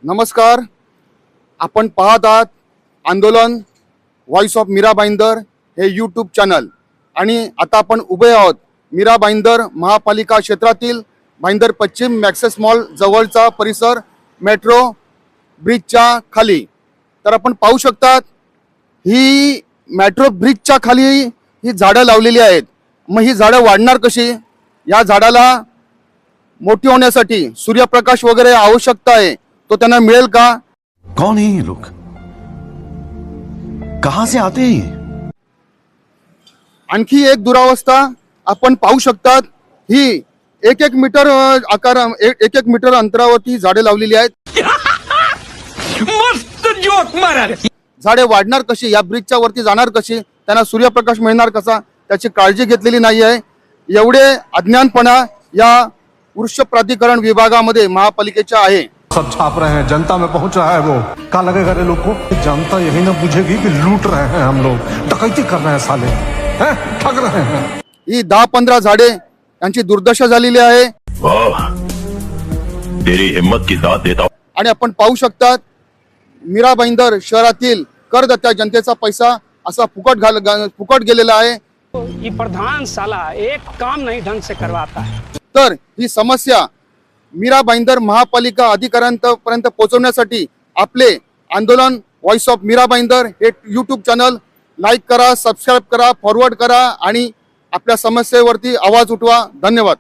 नमस्कार. आपण पाहत आहात आंदोलन व्हॉइस ऑफ मीरा भाईंदर हे यूट्यूब चॅनल. आणि आता आपण उभे आहोत मीरा भाईंदर महापालिका क्षेत्रातील भाईंदर पश्चिम मॅक्सेस मॉल जवळचा परिसर मेट्रो ब्रिजच्या खाली. तर आपण पाहू शकतात ही मेट्रो ब्रिजच्या खाली ही झाडं लावलेली आहेत. मग ही झाडं वाढणार कशी? या झाडाला मोठी होण्यासाठी सूर्यप्रकाश वगैरे आवश्यकता आहे, तो त्यांना मिळेल का? कौन है ये लोग? कहां से आते हैं? आणखी एक दुरावस्था आपण पाहू शकतात. ही एक एक मीटर एक एक मीटर अंतरावरती झाडे लावलेली आहेत. मस्त जोक मारा रे. झाडे वाढणार कशी? या ब्रिजच्या वरती जाणार कशी? त्यांना सूर्यप्रकाश मिळणार कसा? त्याची काळजी घेतलेली नाही आहे. एवढे अज्ञानपणा या वृक्ष प्राधिकरण विभागामध्ये महापालिकेच्या आहे. सब छाप रहे हैं, जनता में पहुंच रहा है. वो क्या लगेगा रे लोग को? जनता यही ना बुझेगी कि लूट रहे हैं हम लोग, डकैती कर रहे हैं साले, हैं ठग रहे हैं. ही 10-15 झाडे यांची दुर्दशा झालेली आहे. वाह, तेरी हिम्मत की दाद देता हूं. आणि आपण पाहू शकतात मीरा भाईंदर शहरातील करदात्या जनतेचा पैसा असा फुकट गेलेला आहे. ये प्रधान साला एक काम नहीं ढंग से करवाता है. तर ही समस्या मीरा भाईंदर महापालिका अधिकाऱ्यांपर्यंत पोहोचवण्यासाठी आपले आंदोलन व्हॉइस ऑफ मीरा भाईंदर हे यूट्यूब चॅनल लाईक करा, सबस्क्राईब करा, फॉरवर्ड करा आणि आपल्या समस्येवरती आवाज उठवा. धन्यवाद.